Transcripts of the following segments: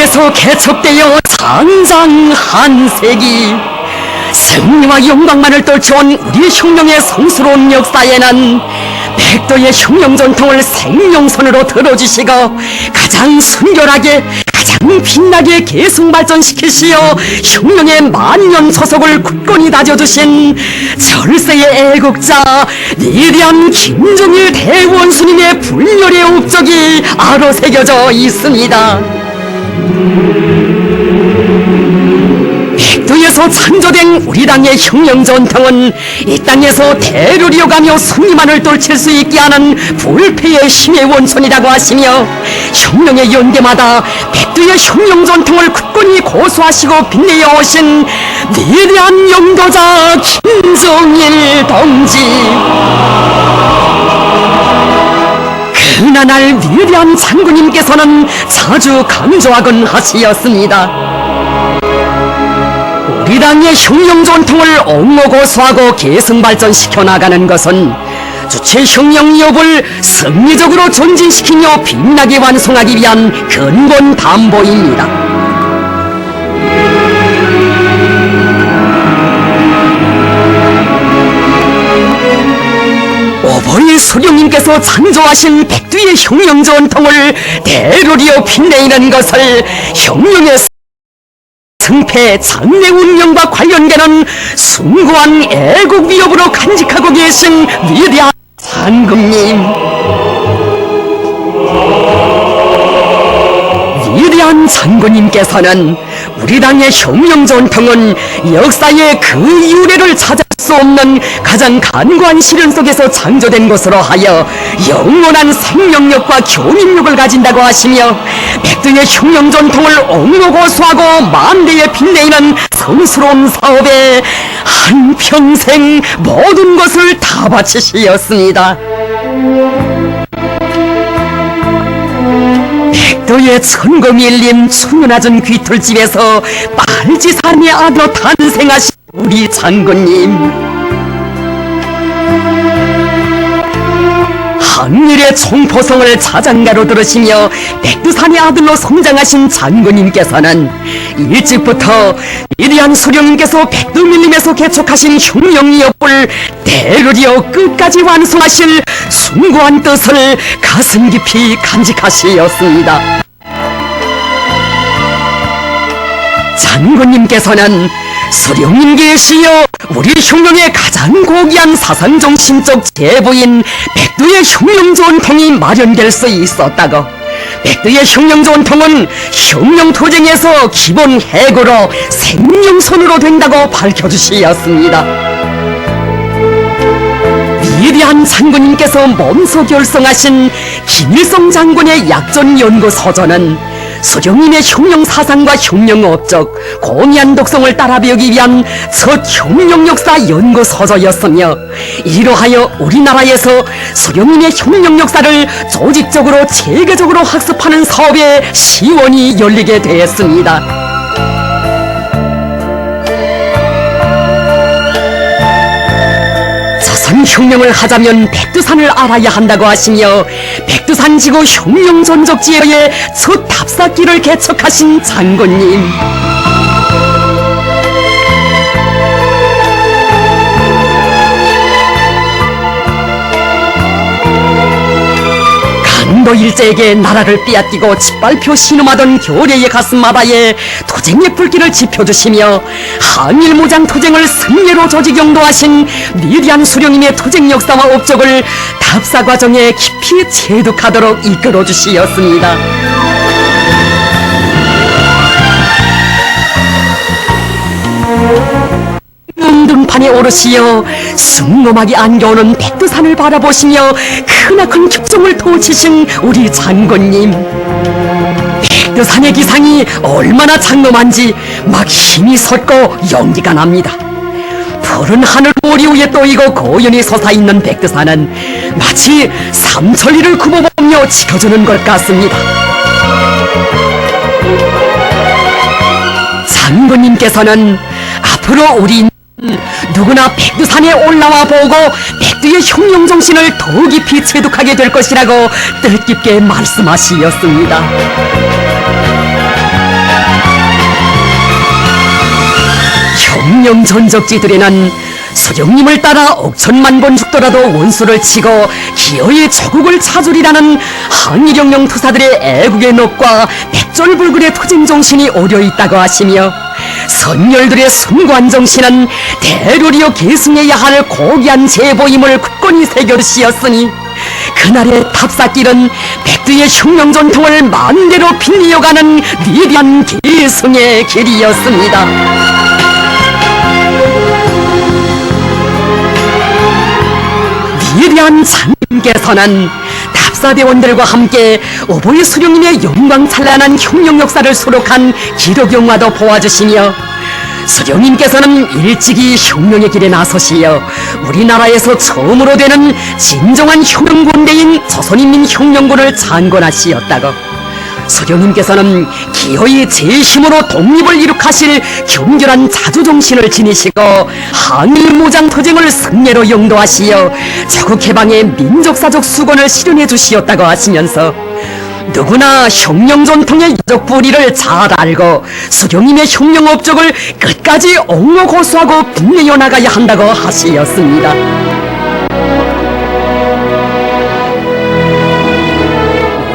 백두에서 개척되어 장장 한 세기, 승리와 영광만을 떨쳐온 우리 혁명의 성스러운 역사에는 백두의 혁명 전통을 생명선으로 들어주시고 가장 순결하게 가장 빛나게 계속 발전시키시어 혁명의 만년 소속을 굳건히 다져주신 절세의 애국자 위대한 김정일 대원수님의 불멸의 업적이 아로새겨져 있습니다. 백두에서 창조된 우리 당의 혁명 전통은 이 땅에서 대를 이어가며 승리만을 떨칠 수 있게 하는 불패의 힘의 원천이라고 하시며, 혁명의 연대마다 백두의 혁명 전통을 굳건히 고수하시고 빛내어 오신 위대한 영도자 김정일 동지, 그나날 위대한 장군님께서는 자주 강조하곤 하시었습니다. 우리 당의 혁명 전통을 옹호고수하고 계승발전시켜 나가는 것은 주체 혁명 이업을 승리적으로 전진시키며 빛나게 완성하기 위한 근본 담보입니다. 오보이 수령님께서 창조하신 백두의 혁명 전통을 대를 이어 빛내는 것을 혁명의 승패 장래 운명과 관련되는 숭고한 애국 위협으로 간직하고 계신 위대한 장군님, 위대한 장군님께서는 우리 당의 혁명 전통은 역사의 그 유래를 찾을 수 없는 가장 간과한 시련 속에서 창조된 것으로 하여 영원한 생명력과 교민력을 가진다고 하시며, 백두의 혁명 전통을 옹호고수하고 만대에 빛내는 성스러운 사업에 한평생 모든 것을 다 바치시었습니다. 백두의 천거 밀림 추문하전 귀털집에서 빨지산의 아들로 탄생하신 우리 장군님, 한일의 총포성을 자장가로 들으시며 백두산의 아들로 성장하신 장군님께서는 일찍부터 위대한 수령님께서 백두밀림에서 개척하신 혁명이업을 대를 이어 끝까지 완성하실 숭고한 뜻을 가슴 깊이 간직하시었습니다. 장군님께서는 수령님께 시여 우리 혁명의 가장 고귀한 사상정신적 제보인 백두의 혁명 전통이 마련될 수 있었다고, 백두의 혁명 전통은 혁명 투쟁에서 기본 해고로 생명선으로 된다고 밝혀주시었습니다. 위대한 장군님께서 몸소 결성하신 김일성 장군의 약전 연구서전은 수령님의 혁명 사상과 혁명 업적, 공의한 독성을 따라 배우기 위한 첫 혁명 역사 연구 서적이었으며, 이로하여 우리나라에서 수령님의 혁명 역사를 조직적으로 체계적으로 학습하는 사업의 시원이 열리게 되었습니다. 혁명을 하자면 백두산을 알아야 한다고 하시며, 백두산 지구 혁명 전적지에 첫 답사길을 개척하신 장군님, 간도 일제에게 나라를 빼앗기고 짓밟혀 신음하던 교례의 가슴마다에 투쟁의 불길을 지펴주시며 한일무장 투쟁을 승리로 조직영도하신 위대한 수령님의 투쟁 역사와 업적을 답사 과정에 깊이 체득하도록 이끌어주시었습니다. 등판에 오르시어 숭고하게 안겨오는 백두산을 바라보시며 크나큰 격정을 토치신 우리 장군님, 백두산의 기상이 얼마나 장엄한지 막 힘이 솟고 연기가 납니다. 푸른 하늘 모리 위에 떠이고 고연히 솟아있는 백두산은 마치 삼천리를 굽어보며 지켜주는 것 같습니다. 장군님께서는 앞으로 우리 누구나 백두산에 올라와 보고 백두의 혁명정신을 더 깊이 체득하게 될 것이라고 뜻깊게 말씀하시었습니다. 혁명 전적지들에는 수령님을 따라 억천만 번 죽더라도 원수를 치고 기어이 조국을 찾으리라는 항일혁명 투사들의 애국의 넋과 백절불굴의 투쟁 정신이 오려 있다고 하시며, 선열들의 숭고한 정신은 대로리어 계승해야 할 고귀한 제보임을 굳건히 새겨주시었으니, 그날의 탑사길은 백두의 혁명 전통을 만대로 빛내어가는 위대한 계승의 길이었습니다. 위대한 장님께서는 탑사대원들과 함께 오보이 수령님의 영광찬란한 혁명 역사를 수록한 기록 영화도 보아주시며, 수령님께서는 일찍이 혁명의 길에 나서시어 우리나라에서 처음으로 되는 진정한 혁명군대인 조선인민혁명군을 창건하시었다고, 수령님께서는 기어이 제 힘으로 독립을 이룩하실 경결한 자주정신을 지니시고 항일무장투쟁을 승례로 영도하시어 조국해방의 민족사적 수건을 실현해 주시었다고 하시면서, 누구나 혁명전통의 유적 뿌리를 잘 알고 수령님의 혁명 업적을 끝까지 옹호고수하고 빛내어 나가야 한다고 하시었습니다.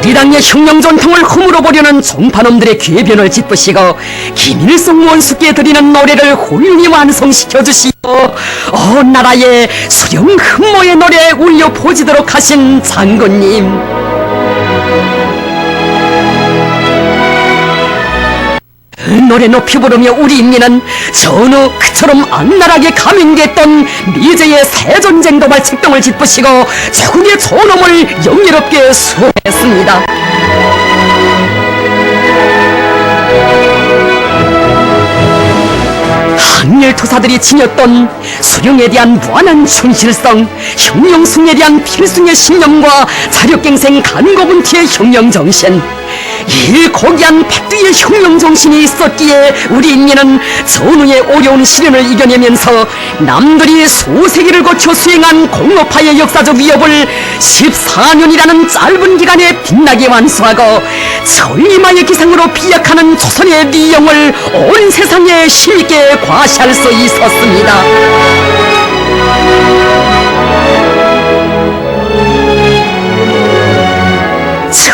우리 당의 혁명 전통을 허물어 보려는 종파놈들의 궤변을 짚으시고 김일성 원수께 드리는 노래를 훌륭히 완성시켜 주시고, 나라의 수령 흠모의 노래 울려 퍼지도록 하신 장군님, 노래 높이 부르며 우리 인민은 전후 그처럼 악랄하게 감행됐던 미제의 새전쟁 도발 책동을 짚으시고 조국의 존엄을 영예롭게 수호했습니다. 항일투사들이 지녔던 수령에 대한 무한한 충실성, 혁명승에 대한 필승의 신념과 자력갱생 간고분투의 혁명정신, 이 고귀한 백두의 혁명정신이 있었기에 우리 인민은 전후의 어려운 시련을 이겨내면서 남들이 수세기를 거쳐 수행한 공업화의 역사적 위협을 14년이라는 짧은 기간에 빛나게 완수하고 천리마의 기상으로 비약하는 조선의 미영을 온 세상에 힘있게 과시할 수 있었습니다.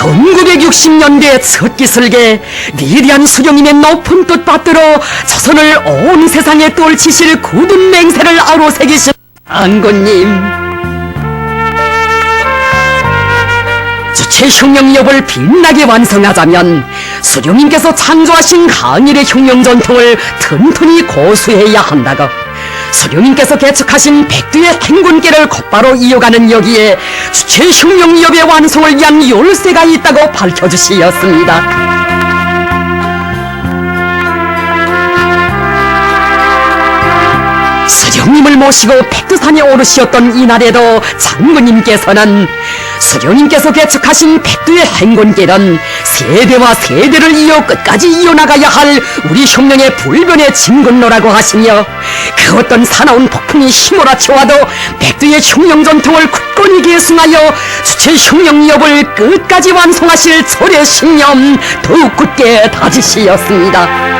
1960년대 첫 기슬개 위대한 수령님의 높은 뜻 받들어 조선을 온 세상에 떨치실 굳은 맹세를 아로새기신 장군님, 주체 혁명 위협을 빛나게 완성하자면 수령님께서 창조하신 항일의 혁명 전통을 튼튼히 고수해야 한다고, 수령님께서 개척하신 백두의 행군길을 곧바로 이어가는 여기에 주체 혁명 위협의 완성을 위한 열쇠가 있다고 밝혀주시었습니다. 수령님을 모시고 백두산에 오르시었던 이날에도 장군님께서는 수령님께서 개척하신 백두의 행군길은 세대와 세대를 이어 끝까지 이어나가야 할 우리 혁명의 불변의 진근로라고 하시며, 그 어떤 사나운 폭풍이 휘몰아쳐와도 백두의 혁명 전통을 굳건히 계승하여 주체 혁명 위협을 끝까지 완성하실 절의 신념 더욱 굳게 다지시었습니다.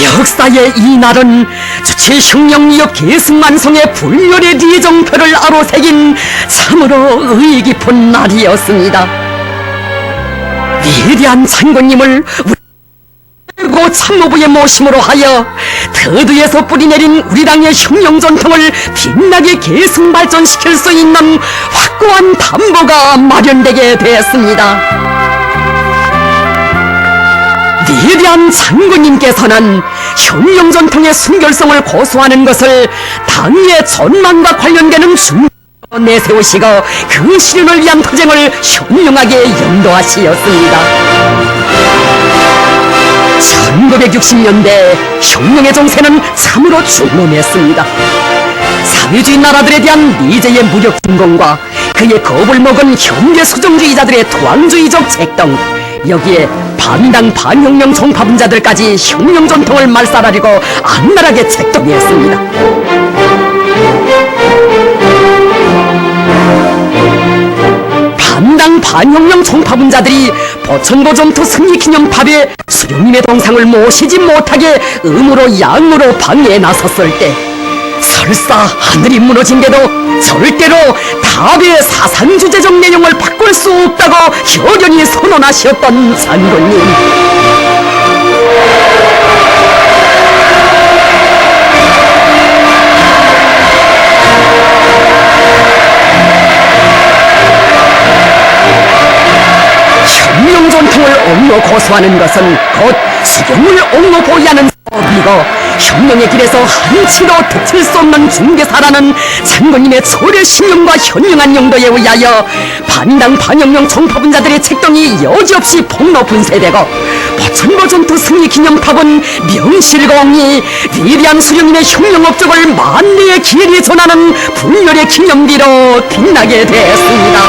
역사의 이 날은 주체 혁명위협 계승완성의 불멸의 뒤정표를 아로새긴 참으로 의의 깊은 날이었습니다. 위대한 장군님을 우리 참모부의 모심으로 하여 터드에서 뿌리내린 우리 당의 혁명 전통을 빛나게 계승 발전시킬 수 있는 확고한 담보가 마련되게 되었습니다. 위대한 장군님께서는 혁명 전통의 순결성을 고수하는 것을 당의 전망과 관련되는 중요한 내세우시고 그 실현을 위한 투쟁을 현명하게 영도하시었습니다. 1960년대 혁명의 정세는 참으로 중범했습니다. 사회주의 나라들에 대한 미제의 무력 침공과 그의 겁을 먹은 현대 수정주의자들의 투항주의적 책동, 여기에 반당 반혁명 종파분자들까지 혁명 전통을 말살하려고 악랄하게 책동했습니다. 반당 반혁명 종파분자들이 보천보 전투 승리 기념탑에 수령님의 동상을 모시지 못하게 음으로 양으로 방해에 나섰을 때 설사 하늘이 무너진데도 절대로 탑의 사상주제적 내용을 바꿀 수 없다고 결연히 선언하셨던 장군님. 혁명전통을 옥로 고수하는 것은 곧 수령을 옥로 보위하는 사업이고 혁명의 길에서 한치도 득칠 수 없는 중개사라는 장군님의 초래 신념과 현명한 용도에 의하여 반당 반혁명 종파분자들의 책동이 여지없이 폭로 분쇄되고 보천보 전투 승리 기념탑은 명실공히 위대한 수령님의 혁명 업적을 만대의 기회에 전하는 분열의 기념비로 빛나게 되었습니다.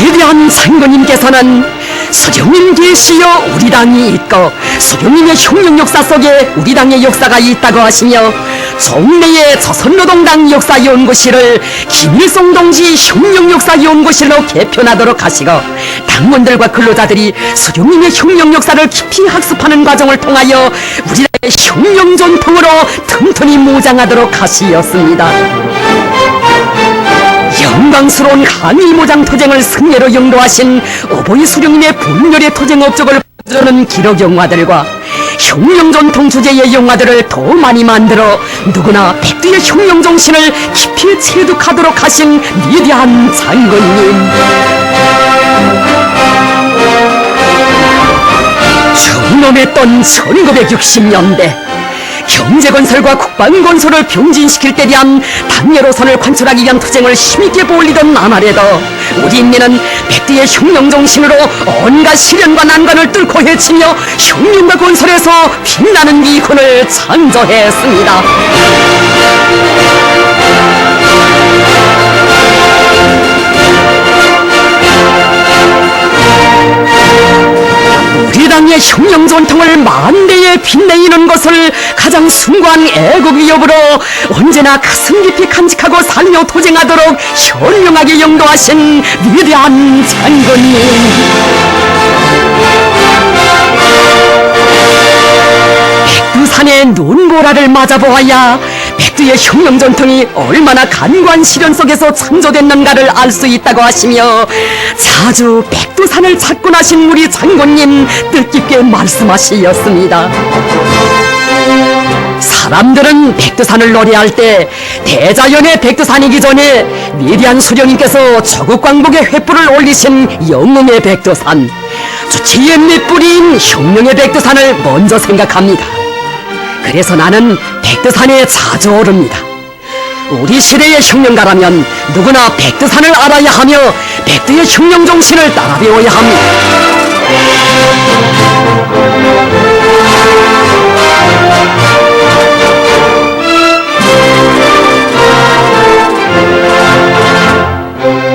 위대한 장군님께서는 수령님 계시여 우리 당이 있고 수령님의 혁명 역사 속에 우리 당의 역사가 있다고 하시며 종래의 조선노동당 역사연구실을 김일성 동지 혁명 역사연구실로 개편하도록 하시고 당원들과 근로자들이 수령님의 혁명 역사를 깊이 학습하는 과정을 통하여 우리 당의 혁명 전통으로 튼튼히 무장하도록 하시었습니다. 영광스러운 항일무장 투쟁을 승리로 영도하신 어버이 수령님의 분열의 투쟁 업적을 보여주는 기록 영화들과 혁명전통 주제의 영화들을 더 많이 만들어 누구나 백두의 혁명정신을 깊이 체득하도록 하신 위대한 장군님. 정놈했던 1960년대 경제건설과 국방건설을 병진시킬 때 대한 당내로선을 관철하기 위한 투쟁을 힘있게 벌이던 나날에도 우리 인민은 백두의 혁명정신으로 온갖 시련과 난관을 뚫고 헤치며 혁명과 건설에서 빛나는 미군을 창조했습니다. 우리 당의 혁명 전통을 만대에 빛내이는 것을 가장 숭고한 애국 위협으로 언제나 가슴 깊이 간직하고 살며 도쟁하도록 현명하게 영도하신 위대한 장군님. 백두산의 눈보라를 맞아보아야 백두의 혁명 전통이 얼마나 간관 시련 속에서 창조됐는가를 알 수 있다고 하시며 자주 백두산을 찾곤하신 우리 장군님 뜻깊게 말씀하시었습니다. 사람들은 백두산을 노래할 때 대자연의 백두산이기 전에 위대한 수령님께서 조국광복의 횃불을 올리신 영웅의 백두산, 주치의 밑뿌리인 혁명의 백두산을 먼저 생각합니다. 그래서 나는 백두산에 자주 오릅니다. 우리 시대의 혁명가라면 누구나 백두산을 알아야 하며 백두의 혁명 정신을 따라 배워야 합니다.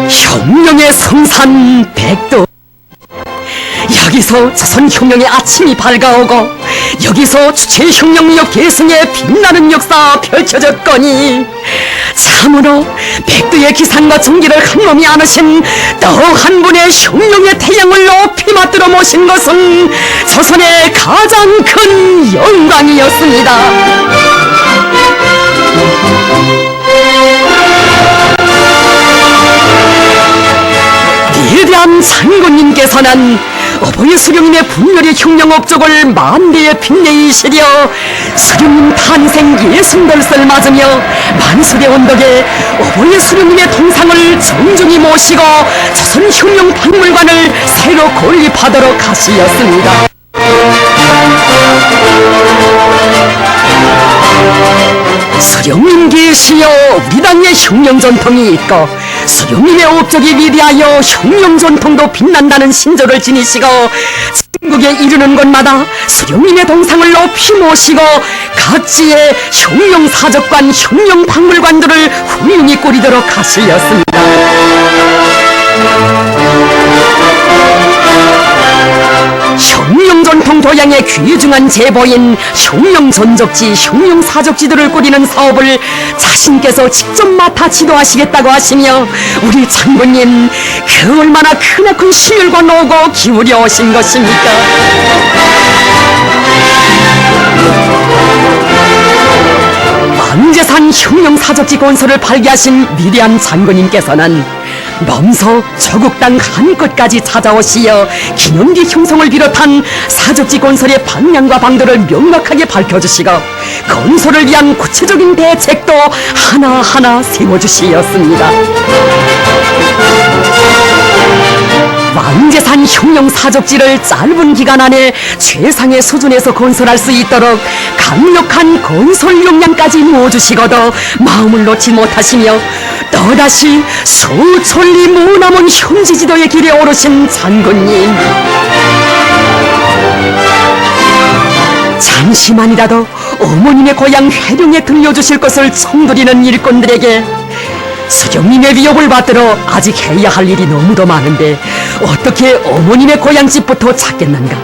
혁명의 성산 백두, 여기서 조선혁명의 아침이 밝아오고 여기서 주체혁명력 계승의 빛나는 역사 펼쳐졌거니 참으로 백두의 기상과 정기를 한몸이 안으신 또 한 분의 혁명의 태양을 높이 맞들어 모신 것은 조선의 가장 큰 영광이었습니다. 위대한 장군님께서는 어버이 수령님의 분열의 혁명 업적을 만대에 빛내이시려 수령님 탄생 60돌을 맞으며 만수의 언덕에 어버이 수령님의 동상을 정중히 모시고 조선혁명박물관을 새로 건립하도록 하시었습니다. 수령님 계시여 우리 당의 혁명 전통이 있고 수령님의 업적이 위대하여 혁명 전통도 빛난다는 신조를 지니시고 전국에 이르는 곳마다 수령님의 동상을 높이 모시고 각지의 혁명 사적관, 혁명 박물관들을 훌륭히 꾸리도록 하시었습니다. 혁명 전통 교양의 귀중한 제보인 흉룡전적지, 흉룡사적지들을 꾸리는 사업을 자신께서 직접 맡아 지도하시겠다고 하시며 우리 장군님 그 얼마나 크나큰 심혈과 노고 기울여 오신 것입니까? 만재산 흉룡사적지 건설을 발기하신 위대한 장군님께서는 넘서 조국 땅 한 끝까지 찾아오시어 기념기 형성을 비롯한 사적지 건설의 방향과 방도를 명확하게 밝혀주시고 건설을 위한 구체적인 대책도 하나하나 세워주시었습니다. 만재산 흉룡사적지를 짧은 기간 안에 최상의 수준에서 건설할 수 있도록 강력한 건설 역량까지 모아주시고도 마음을 놓지 못하시며 또다시 수천리 머나먼 현지지도의 길에 오르신 장군님, 잠시만이라도 어머님의 고향 회룡에 들려주실 것을 청드리는 일꾼들에게 수령님의 위협을 받들어 아직 해야 할 일이 너무도 많은데 어떻게 어머님의 고향집부터 찾겠는가?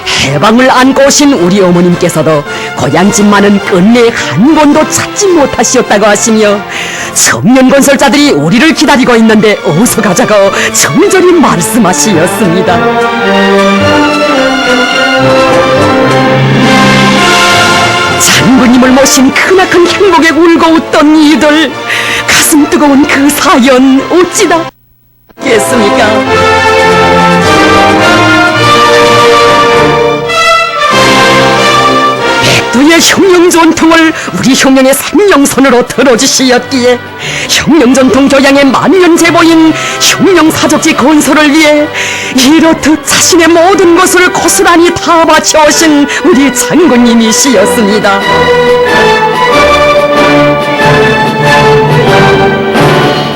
해방을 안고 오신 우리 어머님께서도 고향집만은 끝내 한 번도 찾지 못하시었다고 하시며 청년건설자들이 우리를 기다리고 있는데 어서 가자고 정절히 말씀하시었습니다. 장군님을 모신 크나큰 행복에 울고 웃던 이들, 가슴 뜨거운 그 사연 어찌다 겠습니까? 백두의 흉룡전통을 우리 흉룡의 생명선으로 들어주시었기에 흉룡전통 교양의 만년제보인 흉룡사적지 건설을 위해 이렇듯 자신의 모든 것을 고스란히 다 바쳐오신 우리 장군님이시였습니다.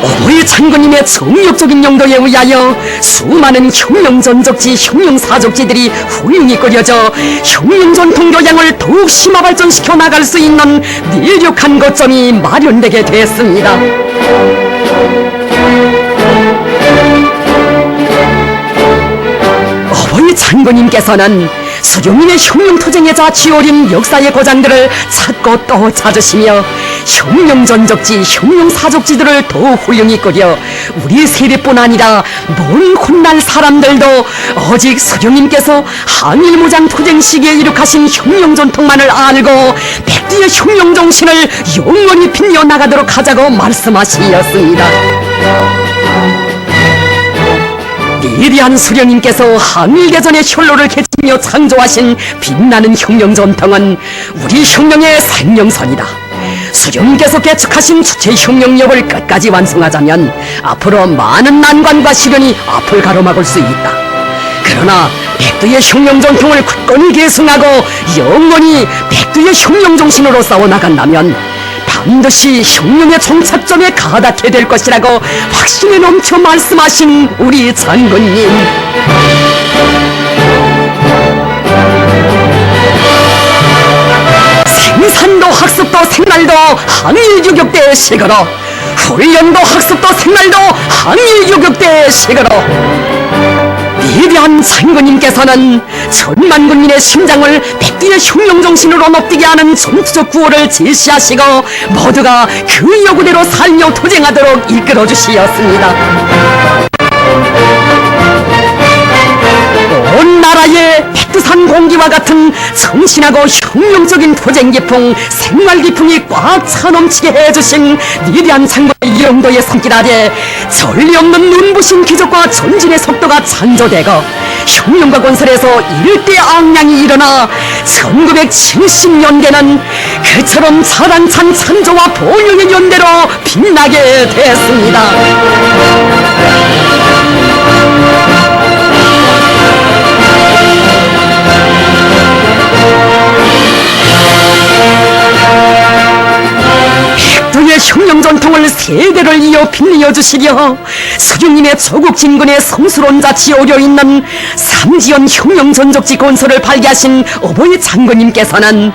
어버이 장군님의 정력적인 용도에 의하여 수많은 흉룡전적지, 흉룡사적지들이 훌륭히 꾸려져 흉룡전통 교양을 더욱 심화 발전시켜 나갈 수 있는 밀력한 거점이 마련되게 됐습니다. 어버이 장군님께서는 수령님의 흉룡투쟁에 자취오린 역사의 고장들을 찾고 또 찾으시며 흉룡전적지, 흉룡사적지들을 더욱 훌륭히 꾸려 우리 세대뿐 아니라 먼 훗날 사람들도 오직 수령님께서 항일무장 투쟁 시기에 이룩하신 흉룡전통만을 알고 백두의 흉룡정신을 영원히 빛내어 나가도록 하자고 말씀하시었습니다. 위대한 수령님께서 항일대전의 혈로를 개치며 창조하신 빛나는 흉룡전통은 우리 흉룡의 생명선이다. 수령님께서 개축하신 주체 흉룡역을 끝까지 완성하자면 앞으로 많은 난관과 시련이 앞을 가로막을 수 있다. 그러나 백두의 흉룡전통을 굳건히 계승하고 영원히 백두의 흉룡정신으로 싸워나간다면 반드시 흉룡의 정착점에 가닿게 될 것이라고 확신에 넘쳐 말씀하신 우리 장군님. 생산도 학습도 생활도 항일교격대 식으로, 훈련도 학습도 생활도 항일교격대 식으로 위대한 장군님께서는 천만 군민의 심장을 백두의 흉룡정신으로 높이게 하는 전투적 구호를 제시하시고 모두가 그 요구대로 살며 투쟁하도록 이끌어주시었습니다. 온 나라의 백두산 공기와 같은 정신하고 흉룡적인 투쟁 기풍, 생활 기풍이 꽉 차 넘치게 해주신 위대한 장군의 영도의 손길 아래 전리 없는 눈부신 기적과 전진의 속도가 창조되고 흉룡과 건설에서 일대 악량이 일어나 1970년대는 그처럼 자랑찬 찬조와 번영의 연대로 빛나게 됐습니다. 백두의 흉룡전통을 세대를 이어 빛내어 주시려 수령님의 조국 진군의 성스러운 자치에 오려있는 삼지연 흉룡전적지 건설을 발기하신 어버이 장군님께서는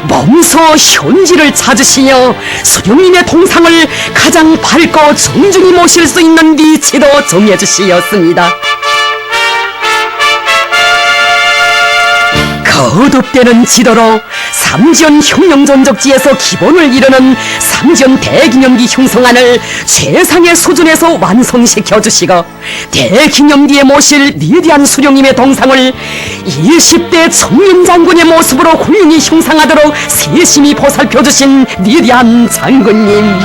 몸소 현지를 찾으시어 수령님의 동상을 가장 밝고 존중히 모실 수 있는 위치로 정해주시었습니다. 거듭되는 지도로 삼지연 혁명전적지에서 기본을 이루는 삼지연 대기념비 형성안을 최상의 수준에서 완성시켜 주시고 대기념비에 모실 위대한 수령님의 동상을 20대 청년 장군의 모습으로 훌륭히 형상하도록 세심히 보살펴 주신 위대한 장군님,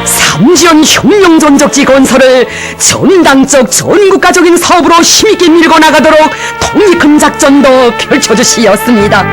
삼지연 혁명전적지 건설을 전당적 전국가적인 사업으로 힘있게 밀고 나가도록 통일큰 작전도 펼쳐주시었습니다.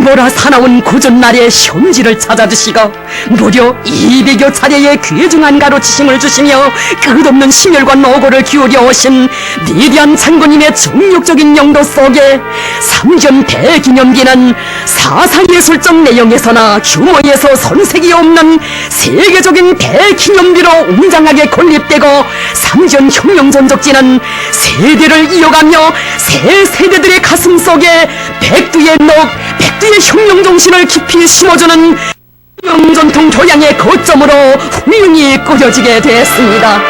보라 사나운 구전날의 현지를 찾아주시고 무려 200여 차례의 귀중한 가르치심을 주시며 끝없는 심혈과 노고를 기울여 오신 위대한 장군님의 정력적인 영도 속에 삼지연 대기념비는 사상예술적 내용에서나 규모에서 손색이 없는 세계적인 대기념비로 웅장하게 건립되고 삼지연 혁명전적지는 세대를 이어가며 새 세대들의 가슴 속에 백두의 백두의 혁명정신을 깊이 심어주는 혁명전통 교양의 거점으로 훌륭히 꾸려지게 됐습니다.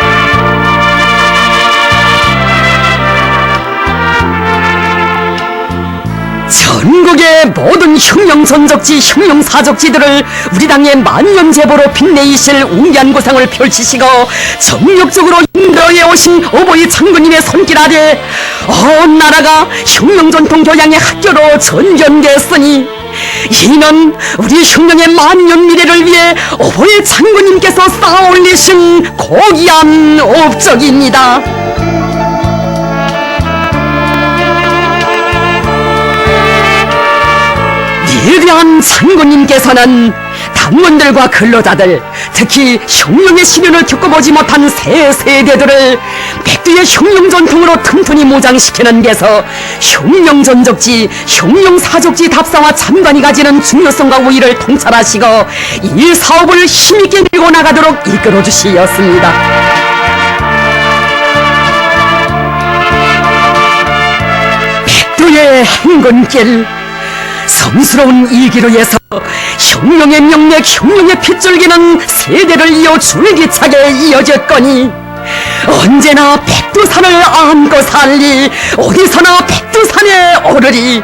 전국의 모든 혁명전적지, 혁명사적지들을 우리 당의 만년제보로 빛내이실 웅대한 고상을 펼치시고 정력적으로 인도해 오신 어버이 장군님의 손길 아래 온 나라가 혁명전통 교양의 학교로 전견됐으니 이는 우리 혁명의 만년 미래를 위해 어버이 장군님께서 쌓아올리신 고귀한 업적입니다. 위대한 장군님께서는 당원들과 근로자들, 특히 혁명의 시련을 겪어보지 못한 새 세대들을 백두의 혁명전통으로 튼튼히 무장시키는 데서 혁명전적지, 혁명사적지 답사와 참관이 가지는 중요성과 우위를 통찰하시고 이 사업을 힘있게 밀고 나가도록 이끌어주시었습니다. 백두의 행군길, 성스러운 이 기로에서 혁명의 명맥, 혁명의 핏줄기는 세대를 이어 줄기차게 이어졌거니 언제나 백두산을 안고 살리, 어디서나 백두산에 오르리,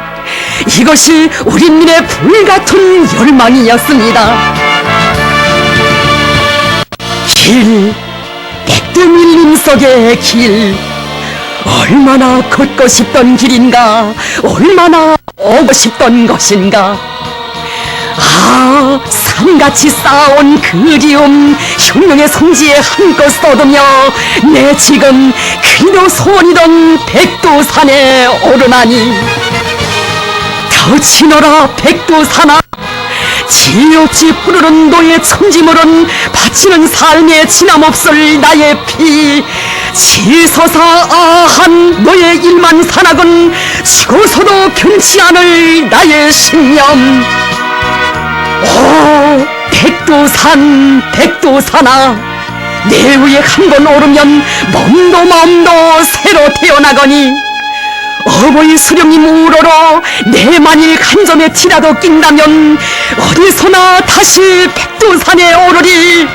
이것이 우리민의 불같은 열망이었습니다. 길, 백두밀림 속의 길, 얼마나 걷고 싶던 길인가, 얼마나 오고 싶던 것인가. 아, 산같이 쌓아온 그리움, 혁명의 성지에 한껏 쏟으며 내 지금 그리도 소원이던 백두산에 오르나니 더 치노라 백두산아, 지없이 푸르른 너의 천지물은 바치는 삶에 지남없을 나의 피, 지서사 아한 너의 일만 산악은 죽어서도 변치 않을 나의 신념. 오 백두산, 백두산아, 내 위에 한 번 오르면 몸도 마음도 새로 태어나거니 어버이 수령님 우러러 내 만일 한 점의 티라도 낀다면 어디서나 다시 백두산에 오르리.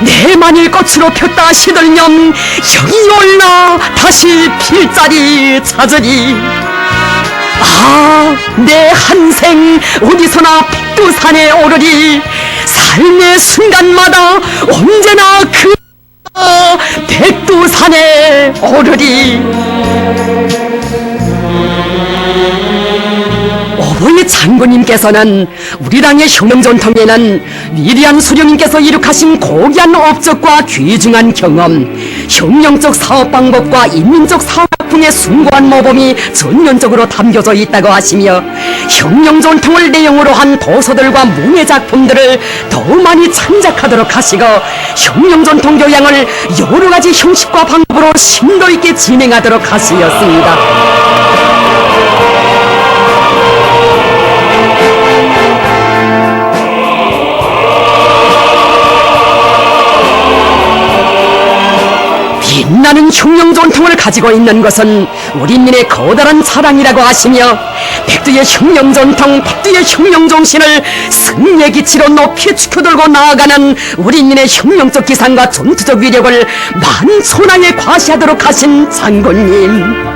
내 만일 꽃으로 폈다 시들면 여기 올라 다시 필 자리 찾으리. 아, 내 한생 어디서나 백두산에 오르리. 삶의 순간마다 언제나 그 백두산에 오르리. 어버이 장군님께서는 우리 당의 혁명전통에는 위대한 수령님께서 이룩하신 고귀한 업적과 귀중한 경험, 혁명적 사업 방법과 인민적 사업풍의 숭고한 모범이 전면적으로 담겨져 있다고 하시며 혁명전통을 내용으로 한 도서들과 문예작품들을 더 많이 창작하도록 하시고 혁명전통 교양을 여러가지 형식과 방법으로 심도 있게 진행하도록 하시었습니다. 빛나는 혁명전통을 가지고 있는 것은 우리민의 거대한 자랑이라고 하시며 백두의 혁명전통, 백두의 혁명정신을 승리의 기치로 높이 축혀들고 나아가는 우리 인민의 혁명적 기상과 전투적 위력을 만천하에 과시하도록 하신 장군님,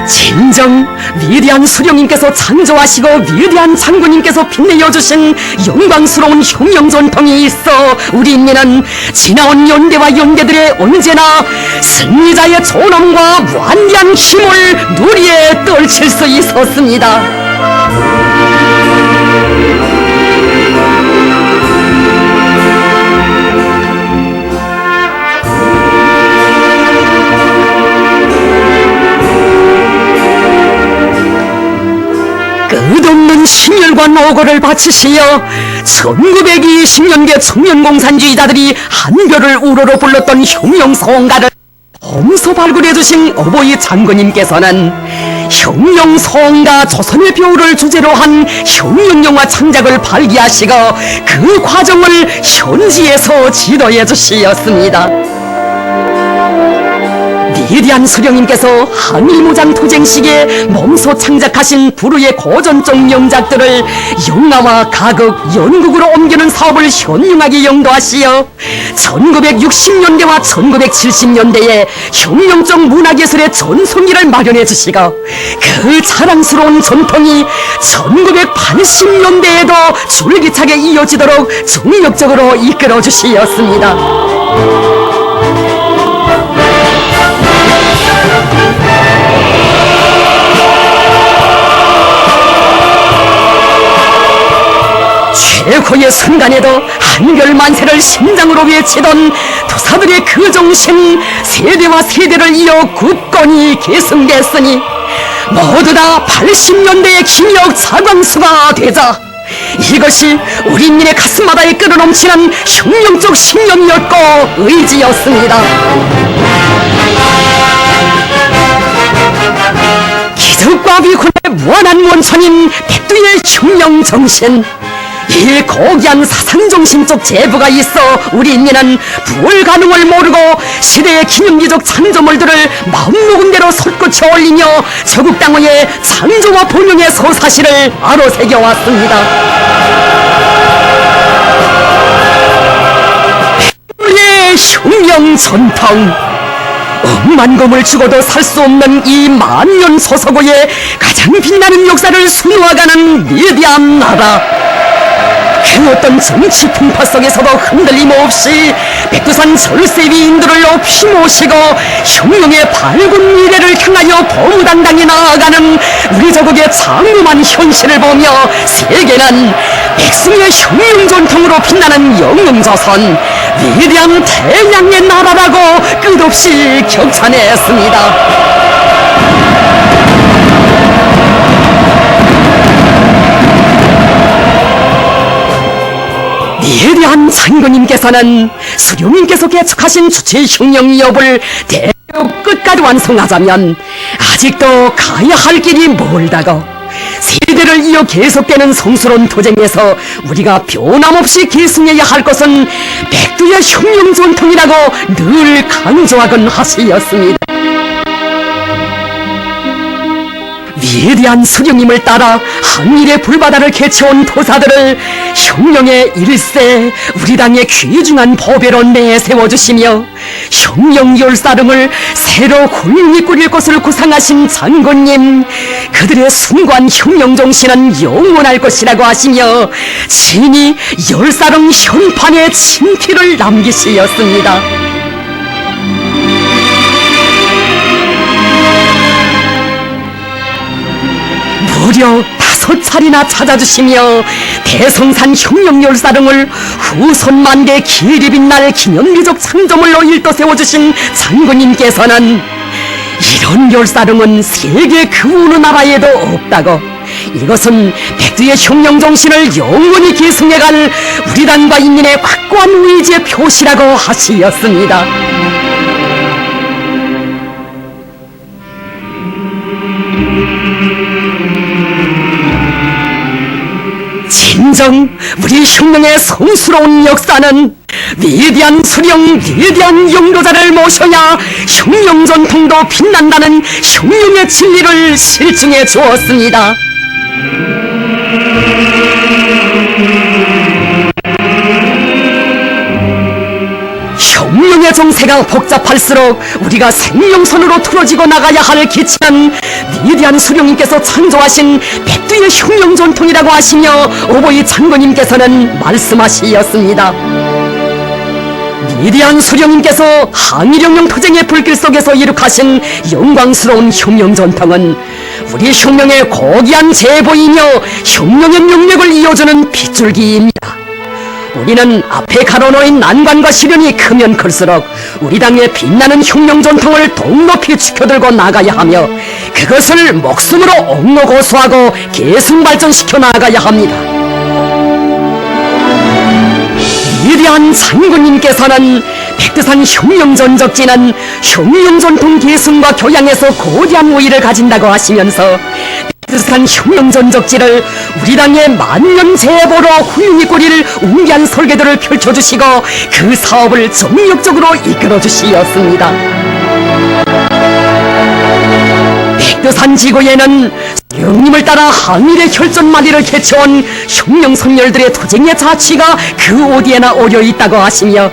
진정 위대한 수령님께서 창조하시고 위대한 장군님께서 빛내어주신 영광스러운 혁명전통이 있어 우리 인민은 지나온 연대와 연대들의 언제나 승리자의 존엄과 무한대한 힘을 누리에 떨칠 수 있었습니다. 끝없는 심혈과 노고를 바치시어 1920년대 청년공산주의자들이 한별을 우러러 불렀던 혁명소원가를 홈소 발굴해주신 어버이 장군님께서는 혁명소원가 조선의 벼울을 주제로 한 혁명영화 창작을 발기하시고 그 과정을 현지에서 지도해 주시었습니다. 위대한 수령님께서 항일무장 투쟁 시기에 몸소 창작하신 불후의 고전적 명작들을 영화와 가극, 연극으로 옮기는 사업을 현명하게 영도하시어 1960년대와 1970년대에 혁명적 문화예술의 전성기를 마련해 주시고 그 자랑스러운 전통이 1980년대에도 줄기차게 이어지도록 중력적으로 이끌어 주시었습니다. 최고의 순간에도 한결만세를 심장으로 외치던 도사들의 그 정신, 세대와 세대를 이어 굳건히 계승됐으니 모두 다 80년대의 김혁 사광수가 되자 이것이 우리 인민의 가슴마다에 끌어넘치는 혁명적 신념이었고 의지였습니다. 기적과 비군의 무한한 원천인 백두의 혁명정신, 이 고귀한 사상정신적 제부가 있어 우리 인민은 불가능을 모르고 시대의 기념비적 창조물들을 마음먹은 대로 솟구쳐 올리며 조국 땅의 창조와 번영의 소사실을 아로새겨왔습니다. 백두의 혁명전통, 억만 검을 죽어도 살 수 없는 이 만년 소서고의 가장 빛나는 역사를 수놓아가는 위대한 나라, 그 어떤 정치 풍파 속에서도 흔들림 없이 백두산 절세 위인들을 높이 모시고 혁명의 밝은 미래를 향하여 보무당당히 나아가는 우리 조국의 장엄한 현실을 보며 세계는 백승의 혁명 전통으로 빛나는 영웅조선, 위대한 태양의 나라라고 끝없이 격찬했습니다. 위대한 장군님께서는 수령님께서 개척하신 주체 혁명이업을 대륙 끝까지 완성하자면 아직도 가야 할 길이 멀다고, 세대를 이어 계속되는 성스러운 도쟁에서 우리가 변함없이 계승해야 할 것은 백두의 혁명 전통이라고 늘 강조하곤 하시었습니다. 위대한 수령님을 따라 항일의 불바다를 개쳐온 도사들을 혁명의 일세, 우리 당의 귀중한 보배로 내세워주시며 혁명 열사릉을 새로 훌륭히 꾸릴 것을 구상하신 장군님, 그들의 숭고한 혁명정신은 영원할 것이라고 하시며 친히 열사릉 현판에 친필을 남기시었습니다. 무려 5차례나 찾아주시며 대성산 혁명열사릉을 후손만대 길이 빛날 기념비적 창조물로 일도 세워주신 장군님께서는 이런 열사릉은 세계 그 어느 나라에도 없다고, 이것은 백두의 혁명정신을 영원히 계승해갈 우리 당과 인민의 확고한 의지의 표시라고 하시었습니다. 진정 우리 혁명의 성스러운 역사는 위대한 수령, 위대한 용도자를 모셔야 혁명 전통도 빛난다는 혁명의 진리를 실증해 주었습니다. 혁명의 정세가 복잡할수록 우리가 생명선으로 틀어지고 나가야 할 기치는 위대한 수령님께서 창조하신 백두의 혁명 전통이라고 하시며 오보이 장군님께서는 말씀하시었습니다. 위대한 수령님께서 항일혁명 투쟁의 불길 속에서 이룩하신 영광스러운 혁명 전통은 우리 혁명의 고귀한 제보이며 혁명의 명맥을 이어주는 빗줄기입니다. 우리는 앞에 가로놓인 난관과 시련이 크면 클수록 우리 당의 빛나는 혁명 전통을 더욱 높이 지켜들고 나가야 하며 그것을 목숨으로 옥노고수하고 계승 발전시켜 나가야 합니다. 위대한 장군님께서는 백두산 혁명전적지는 혁명전통 계승과 교양에서 고대한 우위를 가진다고 하시면서 백두산 혁명전적지를 우리 당의 만년제보로 후윤이 꼬리를 웅기한 설계도를 펼쳐주시고 그 사업을 정력적으로 이끌어주시었습니다. 백두산 지구에는 수령님을 따라 항일의 혈전마리를 개쳐온 혁명선열들의 투쟁의 자취가 그 어디에나 오려 있다고 하시며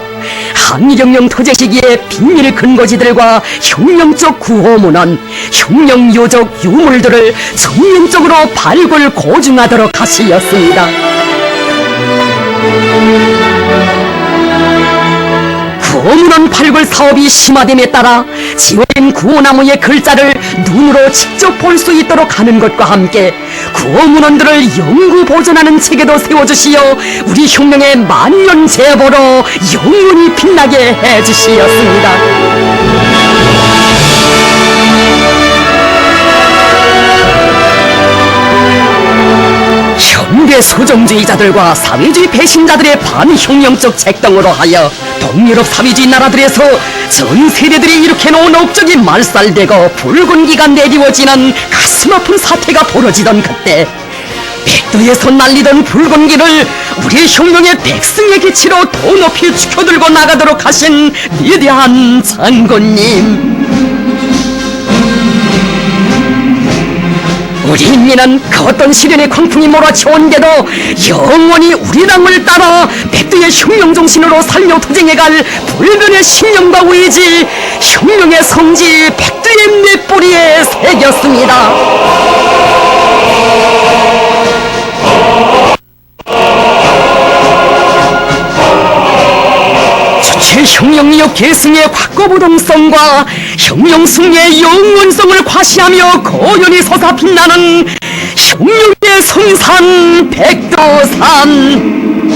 항일혁명 투쟁 시기의 비밀 근거지들과 혁명적 구호문헌, 혁명요적 유물들을 전면적으로 발굴 고증하도록 하시었습니다. 구호문헌 발굴 사업이 심화됨에 따라 지워진 구호나무의 글자를 눈으로 직접 볼 수 있도록 하는 것과 함께 구호문헌들을 영구 보존하는 체계도 세워주시어 우리 혁명의 만년제보로 영원히 빛나게 해주시었습니다. 현대 소정주의자들과 사회주의 배신자들의 반혁명적 책동으로 하여 동유럽 사회주의 나라들에서 전 세대들이 일으켜놓은 업적이 말살되고 붉은기가 내리워지는 가슴 아픈 사태가 벌어지던 그때 백두에서 날리던 붉은기를 우리 혁명의 백승의 기치로 더 높이 지켜들고 나가도록 하신 위대한 장군님, 우리 인민은 그 어떤 시련의 광풍이 몰아치온데도 영원히 우리 당을 따라 백두의 혁명정신으로 살며 투쟁해갈 불변의 신념과 의지, 혁명의 성지 백두의 맷뿌리에 새겼습니다. 혁명력 계승의 확고부동성과 혁명승리의 영원성을 과시하며 고연히 솟아 빛나는 혁명의 성산 백두산,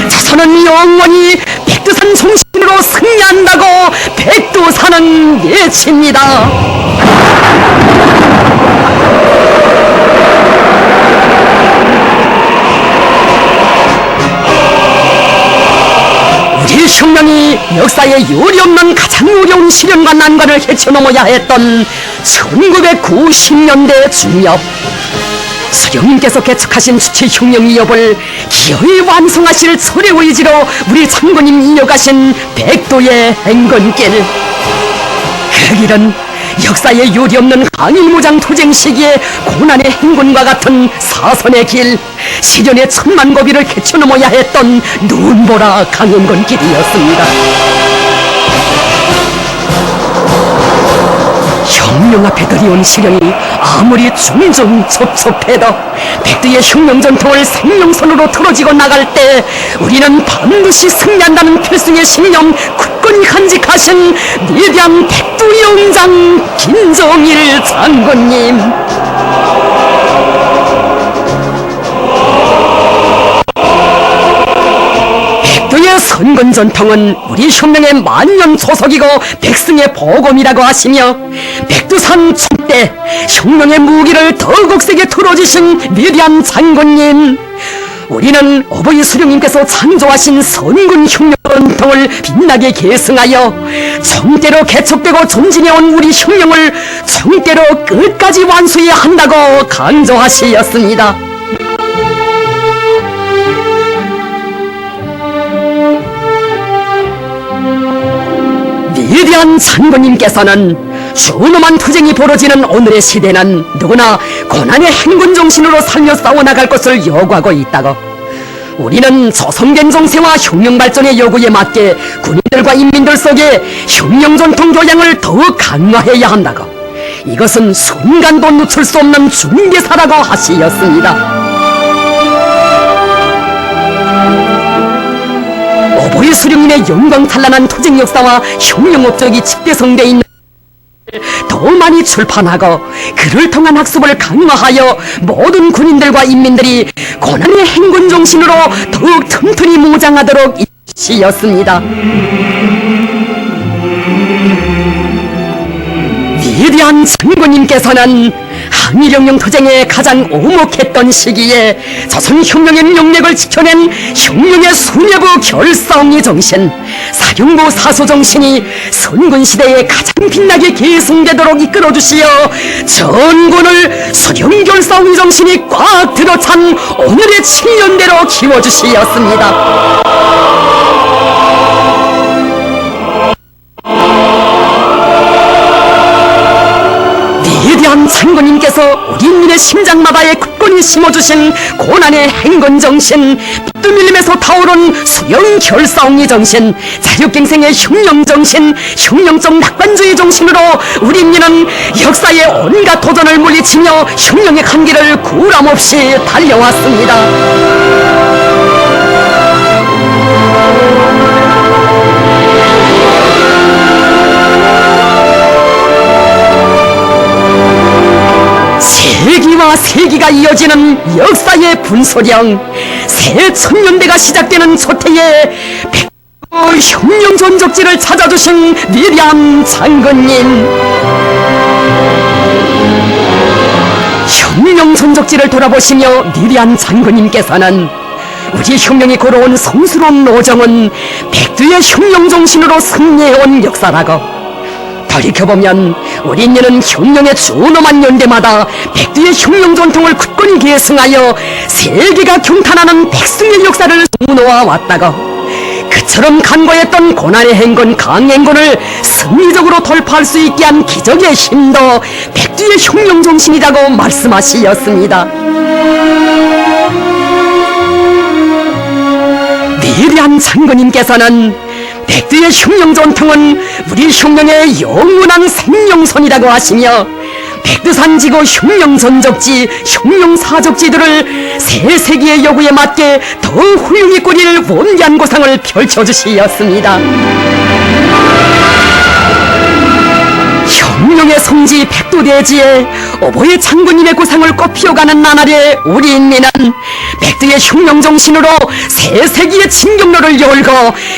자선은 영원히 백두산 정신으로 승리한다고 백두산은 외칩니다. 우리 혁명이 역사에 요리없는 가장 어려운 시련과 난관을 헤쳐넘어야 했던 1990년대 중엽, 수령님께서 개척하신 수치 혁명 이업을 기어이 완성하실 철의 의지로 우리 장군님 이어가신 백도의 행건길, 그 길은 역사에 요리없는 항일무장 투쟁 시기에 고난의 행군과 같은 사선의 길, 시련의 천만 고비를 개쳐넘어야 했던 눈보라 강행군 길이었습니다. 혁명 앞에 들이온 시련이 아무리 중중 첩첩해도 백두의 혁명 전통을 생명선으로 틀어지고 나갈 때 우리는 반드시 승리한다는 필승의 신념 굳건히 간직하신 위대한 백두 영장 김정일 장군님, 백두의 선건 전통은 우리 혁명의 만년 초석이고 백승의 보검이라고 하시며 백두산 촛대 혁명의 무기를 더욱 세게 틀어주신 위대한 장군님, 우리는 어버이 수령님께서 창조하신 선군 흉령전통을 빛나게 계승하여 정대로 개척되고 존진해온 우리 흉령을 정대로 끝까지 완수해야 한다고 강조하시었습니다. 위대한 장군님께서는 준엄한 투쟁이 벌어지는 오늘의 시대는 누구나 고난의 행군 정신으로 살며 싸워나갈 것을 요구하고 있다고, 우리는 조선된 정세와 흉령 발전의 요구에 맞게 군인들과 인민들 속에 흉령 전통 교양을 더욱 강화해야 한다고, 이것은 순간도 놓칠 수 없는 중대사라고 하시었습니다. 어버이 수령님의 영광찬란한 투쟁 역사와 흉령 업적이 집대성돼 있는 더 많이 출판하고 그를 통한 학습을 강화하여 모든 군인들과 인민들이 고난의 행군 정신으로 더욱 튼튼히 무장하도록 이시였습니다. 위대한 장군님께서는 한일영령 투쟁에 가장 오목했던 시기에 조선 흉령의 명맥을 지켜낸 흉령의 수뇌부 결사옹리 정신, 사령부 사소 정신이 선군시대에 가장 빛나게 계승되도록 이끌어주시어 전군을 수령 결사옹리 정신이 꽉 들어찬 오늘의 칠년대로 키워주시었습니다. 위대한 장군님께서 우리 인민의 심장마다에 굳건히 심어주신 고난의 행군정신, 뚜밀림에서 타오른 수령 결사옹리 정신, 자력갱생의 흉령정신, 흉령적 낙관주의 정신으로 우리 인민은 역사의 온갖 도전을 물리치며 흉령의 한계를 구람없이 달려왔습니다. 세기와 세기가 이어지는 역사의 분소령, 새 천년대가 시작되는 초태에 흉령 전적지를 찾아주신 위대한 장군님, 흉령 전적지를 돌아보시며 위대한 장군님께서는 우리 흉령이 걸어온 성스러운 노정은 백두의 흉령 정신으로 승리해온 역사라고, 돌이켜보면 우리 인류는 흉령의 준엄한 연대마다 백두의 흉령 전통을 굳건히 계승하여 세계가 경탄하는 백승의 역사를 수놓아 왔다고, 그처럼 간과했던 고난의 행군 강행군을 승리적으로 돌파할 수 있게 한 기적의 힘도 백두의 흉령 정신이라고 말씀하시었습니다. 위대한 장군님께서는 백두의 흉령 전통은 우리 흉령의 영원한 생명선이라고 하시며, 백두산 지구 흉령 전적지, 흉령 사적지들을 새 세기의 요구에 맞게 더 훌륭히 꾸릴 원대한 고상을 펼쳐주시었습니다. 흉령의 성지 백두대지에 어버이 장군님의 고상을 꽃피워가는 나날에 우리 인민은 백두의 흉령 정신으로 새 세기의 진경로를 열고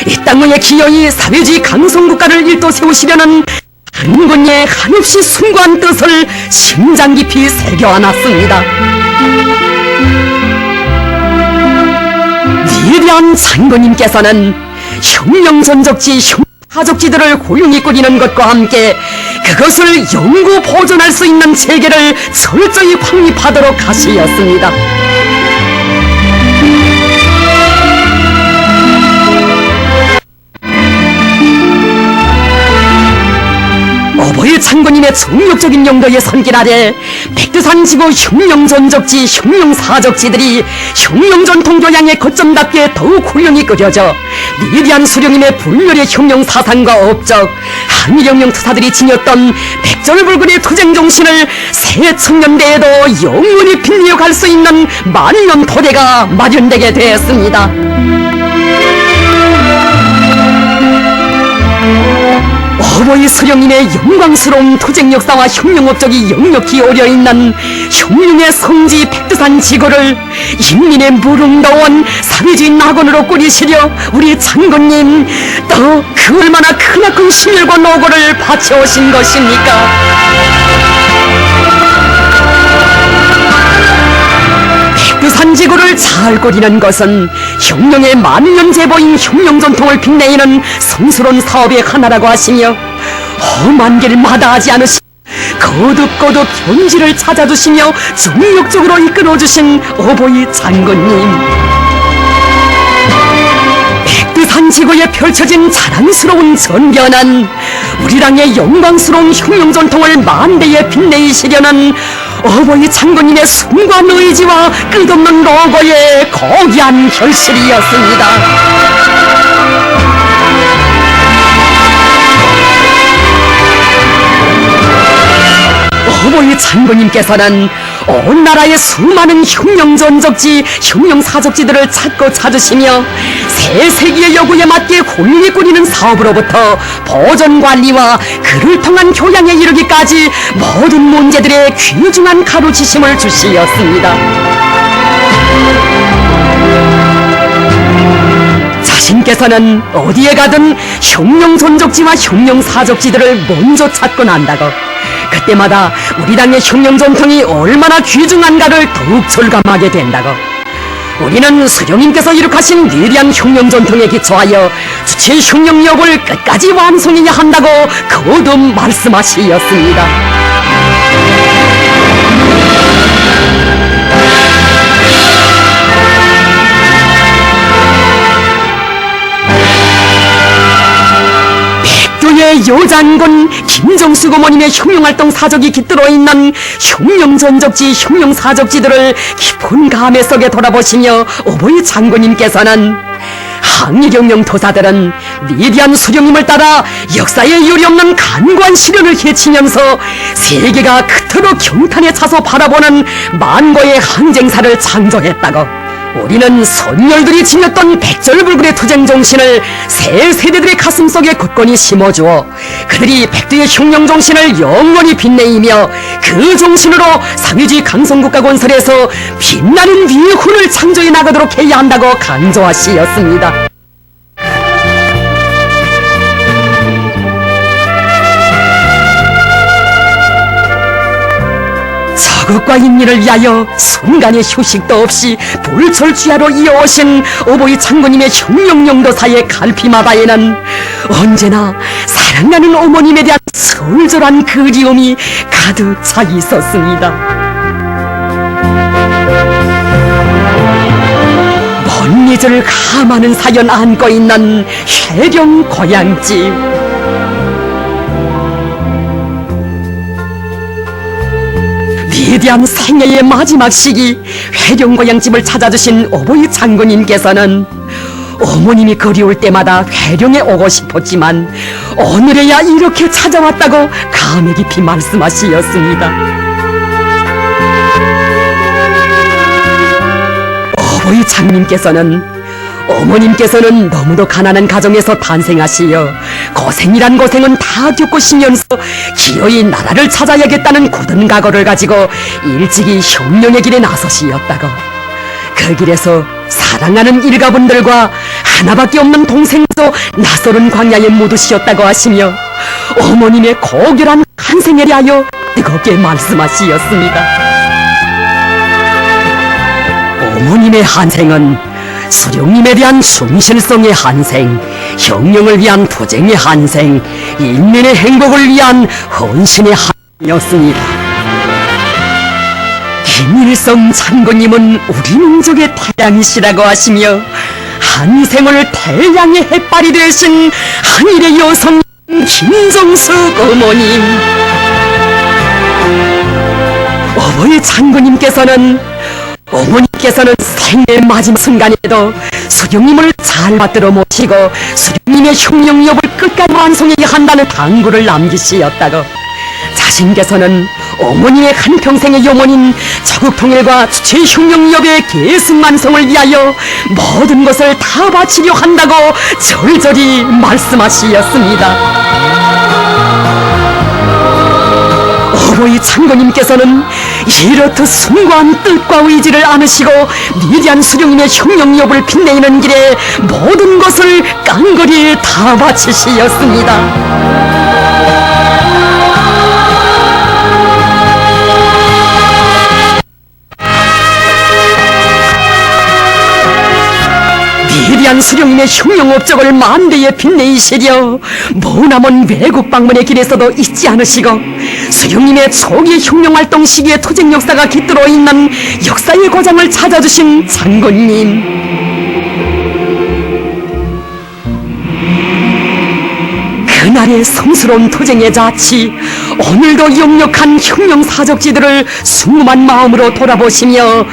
이 땅 위에 기어이 사회주의 강성국가를 일도 세우시려는 한군의 한없이 숭고한 뜻을 심장 깊이 새겨안았습니다. 위대한 장군님께서는 흉령 전적지, 사적지들을 고용히 꾸리는 것과 함께 그것을 영구 보존할 수 있는 체계를 철저히 확립하도록 하시었습니다. 어버이 장군님의 정력적인 용도의 선길 아래 백두산 지구 흉령 전적지, 흉령 사적지들이 흉령 전통 교양의 거점답게 더욱 훌륭히 끓여져 위대한 수령님의 불멸의 흉령 사상과 업적, 한일영령 투사들이 지녔던 백절불굴의 투쟁 정신을 새 청년대에도 영원히 빛내어갈 수 있는 만년 토대가 마련되게 되었습니다. 어버이 수령님의 영광스러운 투쟁 역사와 흉령 업적이 역력히 어려있는 흉령의 성지 백두산 지구를 인민의 무릉다운 사회주의 낙원으로 꾸리시려 우리 장군님 또 그 얼마나 크나큰 심혈과 노고를 바쳐오신 것입니까? 백두산 지구를 잘 꾸리는 것은 혁명의 만년 제보인 혁명 전통을 빛내는 성스러운 사업의 하나라고 하시며 험한 길 마다하지 않으시 거듭거듭 현지를 찾아주시며 정력적으로 이끌어주신 어버이 장군님, 백두산 지구에 펼쳐진 자랑스러운 전변한 우리 당의 영광스러운 혁명 전통을 만대에 빛내시려는 어버이 장군님의 숭고한 의지와 끝없는 노고의 거기한 결실이었습니다. 어버이 장군님께서는 온 나라의 수많은 혁명 전적지, 혁명 사적지들을 찾고 찾으시며 새 세기의 요구에 맞게 훌륭히 꾸리는 사업으로부터 보존 관리와 그를 통한 교양에 이르기까지 모든 문제들의 귀중한 가르치심을 주시었습니다. 자신께서는 어디에 가든 혁명 전적지와 혁명 사적지들을 먼저 찾고 난다고, 그때마다 우리 당의 혁명 전통이 얼마나 귀중한가를 더욱 절감하게 된다고, 우리는 수령님께서 이룩하신 위대한 혁명 전통에 기초하여 주체 혁명력을 끝까지 완성해야 한다고 거듭 말씀하시었습니다. 백두의 여장군 김정숙 어머님의 혁명활동 사적이 깃들어 있는 혁명전적지, 혁명사적지들을 깊은 감회 속에 돌아보시며 어버이 장군님께서는 항일혁명 도사들은 위대한 수령님을 따라 역사에 유례없는 간관 시련을 헤치면서 세계가 그토록 경탄에 차서 바라보는 만고의 항쟁사를 창조했다고, 우리는 선열들이 지녔던 백절불굴의 투쟁 정신을 새 세대들의 가슴속에 굳건히 심어주어 그들이 백두의 혁명 정신을 영원히 빛내이며 그 정신으로 사회주의 강성국가 건설에서 빛나는 위의 훈을 창조해 나가도록 해야 한다고 강조하시었습니다. 자국과 인민을 위하여 순간의 휴식도 없이 불철주야로 이어오신 어버이 장군님의 혁명용도사의 갈피마다에는 언제나 사랑하는 어머님에 대한 솔솔한 그리움이 가득 차 있었습니다. 먼 예절을 감하는 사연 안고 있는 회령 고향집, 위대한 생애의 마지막 시기 회령고향집을 찾아주신 어버이 장군님께서는 어머님이 그리울 때마다 회령에 오고 싶었지만 오늘에야 이렇게 찾아왔다고 감회 깊이 말씀하시었습니다. 어버이 어머님께서는 너무도 가난한 가정에서 탄생하시어 고생이란 고생은 다 겪으시면서 기어이 나라를 찾아야겠다는 굳은 각오를 가지고 일찍이 혁명의 길에 나서시었다고, 그 길에서 사랑하는 일가분들과 하나밖에 없는 동생도 낯설은 광야에 묻으시었다고 하시며 어머님의 고결한 한생에 대하여 뜨겁게 말씀하시었습니다. 어머님의 한생은 수령님에 대한 충실성의 한생, 혁명을 위한 투쟁의 한생, 인민의 행복을 위한 헌신의 한생이었습니다. 김일성 장군님은 우리 민족의 태양이시라고 하시며 한생을 태양의 햇발이 되신 한일의 여성 김정숙 어머님, 어버이 장군님께서는 생애의 마지막 순간에도 수령님을 잘 받들어 모시고 수령님의 혁명력을 끝까지 완성해야 한다는 당부를 남기시었다고, 자신께서는 어머니의 한평생의 영혼인 자국통일과 주체혁명력의 계승만성을 위하여 모든 것을 다 바치려 한다고 절절히 말씀하시었습니다. 어버이 장군님께서는 이렇듯 숭고한 뜻과 의지를 안으시고 위대한 수령님의 혁명력을 빛내는 길에 모든 것을 깡그리 다 바치시었습니다. 위대한 수령님의 흉령 업적을 만대에 빛내이시려 머나먼 외국 방문의 길에서도 잊지 않으시고 수령님의 초기 흉령활동 시기의 투쟁 역사가 깃들어 있는 역사의 고장을 찾아주신 장군님, 그날의 성스러운 투쟁의 자치, 오늘도 역력한 흉령 사적지들을 순무한 마음으로 돌아보시며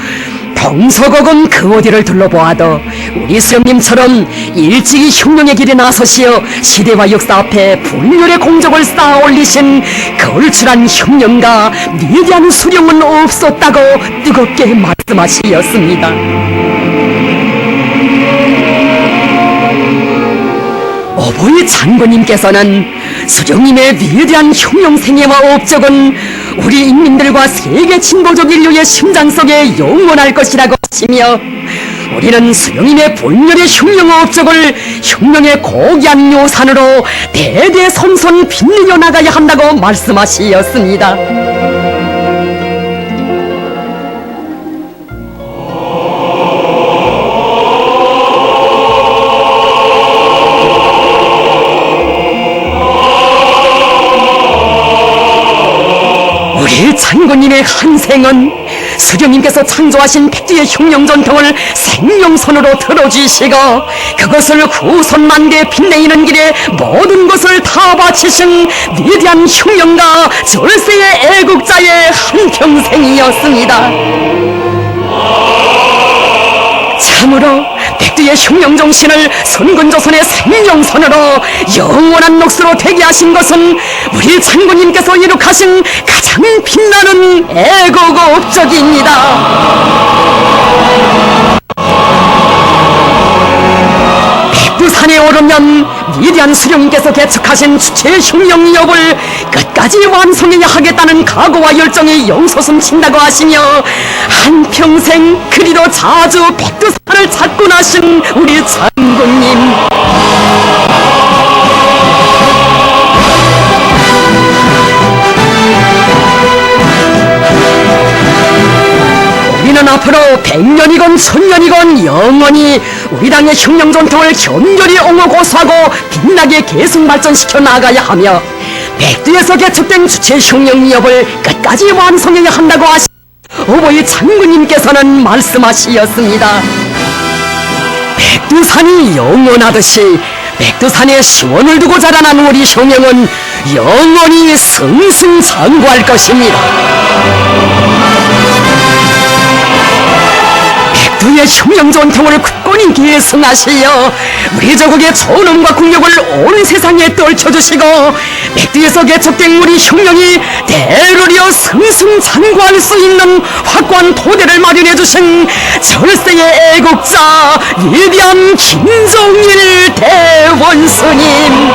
동서고금 그 어디를 둘러보아도 우리 수령님처럼 일찍이 흉령의 길에 나서시어 시대와 역사 앞에 분열의 공적을 쌓아 올리신 걸출한 흉령가 위대한 수령은 없었다고 뜨겁게 말씀하시었습니다. 오보이 장군님께서는 수령님의 위대한 흉령 생애와 업적은 우리 인민들과 세계 진보적 인류의 심장 속에 영원할 것이라고 하시며 우리는 수령님의 본연의 흉령 업적을 흉령의 고귀한 요산으로 대대손손 빛내어 나가야 한다고 말씀하시었습니다. 우리 장군님의 한생은 수령님께서 창조하신 백두의 흉령전통을 생명선으로 들어주시고 그것을 후손만대에 빛내이는 길에 모든 것을 다 바치신 위대한 흉령가 절세의 애국자의 한평생이었습니다. 참으로 백두의 흉령정신을 선근조선의 생명선으로 영원한 몫으로 되게 하신 것은 우리 장군님께서 이룩하신 가장 빛나는 애국 업적입니다. 백두산에 오르면 위대한 수령님께서 개척하신 주체 흉령이업을 끝까지 완성해야 하겠다는 각오와 열정이 영솟음친다고 하시며 한평생 그리도 자주 백두산을 찾고 나신 우리 장군님, 우리는 앞으로 100년이건 1000년이건 영원히 우리 당의 흉령 전통을 견고히 옹호고수하고 빛나게 계속 발전시켜 나가야 하며 백두에서 개척된 주체 흉령이업을 끝까지 완성해야 한다고 하시 오보이 장군님께서는 말씀하시었습니다. 백두산이 영원하듯이 백두산에 시원을 두고 자라난 우리 흉령은 영원히 승승장구할 것입니다. 백두의 흉령 전통을 굳건히 계승하시어 우리 조국의 존엄과 국력을 온 세상에 떨쳐주시고 백두에서 개척된 우리 흉령이 대르려 승승장구할 수 있는 확고한 토대를 마련해 주신 절세의 애국자 위대한 김종일 대원수님,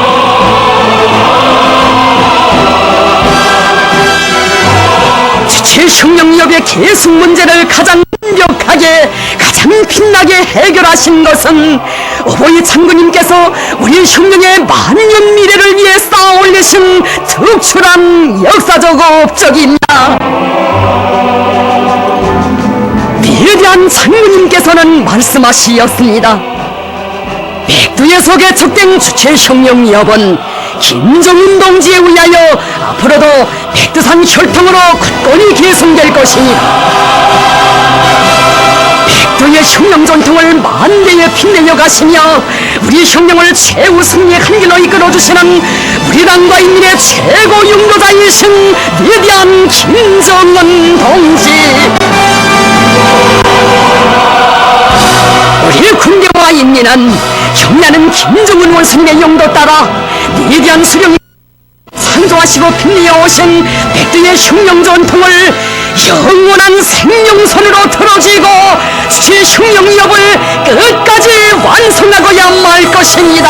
주체 흉령역의 계승 문제를 가장 완벽하게 가장 빛나게 해결하신 것은 오보이 장군님께서 우리 흉령의 만년 미래를 위해 쌓아 올리신 특출한 역사적 업적입니다. 위대한 장군님께서는 말씀하시었습니다. 백두에서 개척된 주체 흉령이업은 김정인 동지에 의하여 앞으로도 백두산 혈통으로 굳건히 계승될 것입니다. 백두의 흉령 전통을 만대에 빛내어 가시며 우리 흉령을 최후 승리의 한 길로 이끌어주시는 우리 당과 인민의 최고 용도자이신 위대한 김정은 동지, 우리 군대와 인민은 경나는 김정은 원수님의 용도 따라 위대한 수령이 창조하시고 빛내어 오신 백두의 흉령 전통을 영원한 생명선으로 틀어지고 주체 흉령이업을 끝까지 완성하고야 말 것입니다.